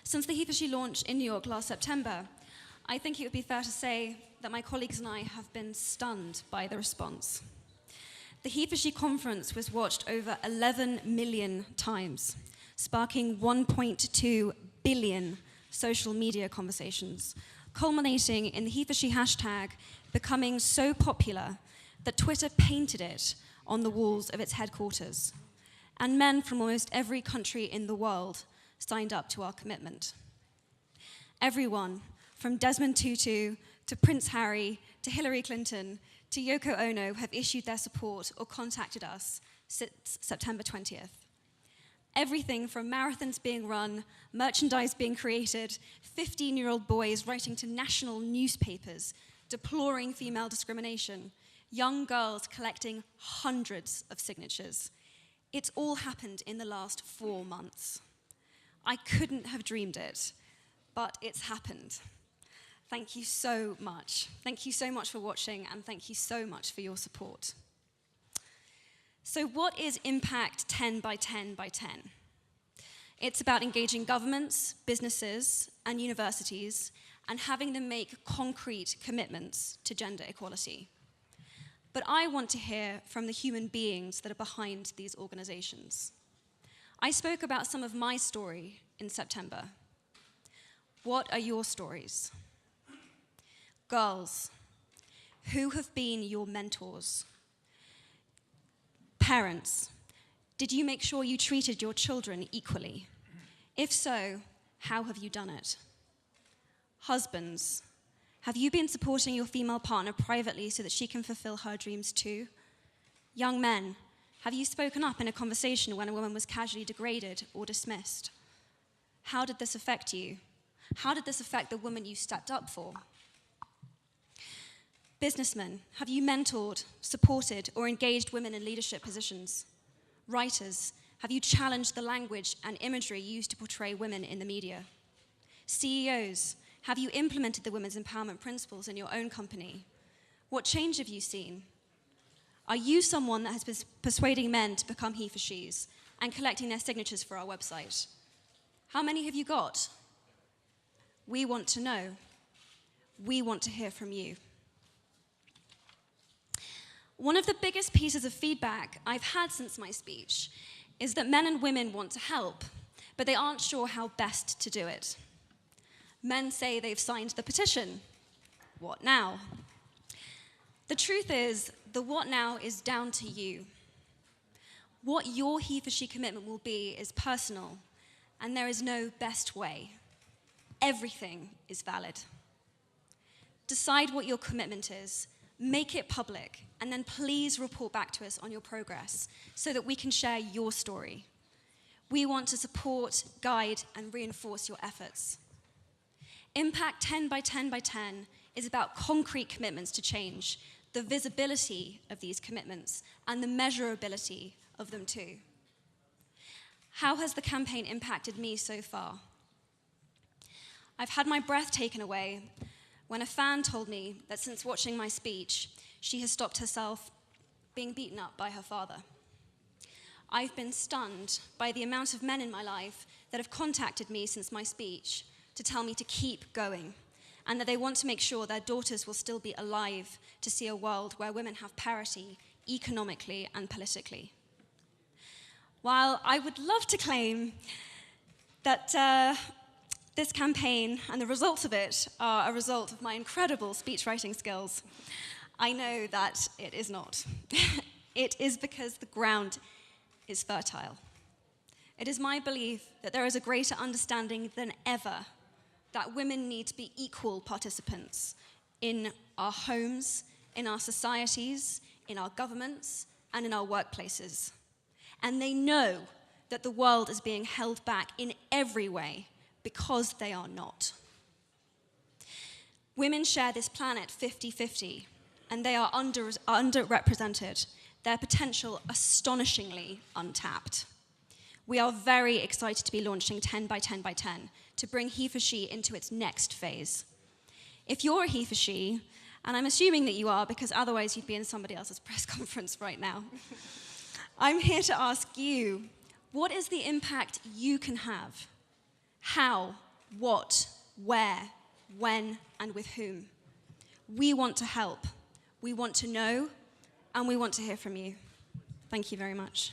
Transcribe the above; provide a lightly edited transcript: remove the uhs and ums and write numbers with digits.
Since the HeForShe launch in New York last September, I think it would be fair to say that my colleagues and I have been stunned by the response. The HeForShe conference was watched over 11 million times, sparking 1.2 billion social media conversations, culminating in the HeForShe hashtag becoming so popular that Twitter painted it on the walls of its headquarters. And men from almost every country in the world signed up to our commitment. Everyone, from Desmond Tutu to Prince Harry to Hillary Clinton to Yoko Ono, have issued their support or contacted us since September 20th. Everything from marathons being run, merchandise being created, 15-year-old boys writing to national newspapers, deploring female discrimination, young girls collecting hundreds of signatures. It's all happened in the last 4 months. I couldn't have dreamed it, but it's happened. Thank you so much. Thank you so much for watching, and thank you so much for your support. So what is Impact 10 by 10 by 10? It's about engaging governments, businesses, and universities, and having them make concrete commitments to gender equality. But I want to hear from the human beings that are behind these organizations. I spoke about some of my story in September. What are your stories? Girls, who have been your mentors? Parents, did you make sure you treated your children equally? If so, how have you done it? Husbands, have you been supporting your female partner privately so that she can fulfill her dreams too? Young men, have you spoken up in a conversation when a woman was casually degraded or dismissed? How did this affect you? How did this affect the woman you stepped up for? Businessmen, have you mentored, supported, or engaged women in leadership positions? Writers, have you challenged the language and imagery used to portray women in the media? CEOs, have you implemented the women's empowerment principles in your own company? What change have you seen? Are you someone that has been persuading men to become HeForShes and collecting their signatures for our website? How many have you got? We want to know. We want to hear from you. One of the biggest pieces of feedback I've had since my speech is that men and women want to help, but they aren't sure how best to do it. Men say they've signed the petition. What now? The truth is, the what now is down to you. What your HeForShe commitment will be is personal, and there is no best way. Everything is valid. Decide what your commitment is, make it public, and then please report back to us on your progress so that we can share your story. We want to support, guide, and reinforce your efforts. Impact 10 by 10 by 10 is about concrete commitments to change, the visibility of these commitments, and the measurability of them too. How has the campaign impacted me so far? I've had my breath taken away when a fan told me that since watching my speech, she has stopped herself being beaten up by her father. I've been stunned by the amount of men in my life that have contacted me since my speech to tell me to keep going, and that they want to make sure their daughters will still be alive to see a world where women have parity economically and politically. While I would love to claim that this campaign and the results of it are a result of my incredible speech writing skills, I know that it is not. It is because the ground is fertile. It is my belief that there is a greater understanding than ever that women need to be equal participants in our homes, in our societies, in our governments, and in our workplaces. And they know that the world is being held back in every way because they are not. Women share this planet 50-50, and they are underrepresented, their potential astonishingly untapped. We are very excited to be launching 10 by 10 by 10 to bring HeForShe into its next phase. If you're a HeForShe, and I'm assuming that you are because otherwise you'd be in somebody else's press conference right now, I'm here to ask you, what is the impact you can have? How what, where, when, and with whom. We want to help. We want to know, and we want to hear from you. Thank you very much.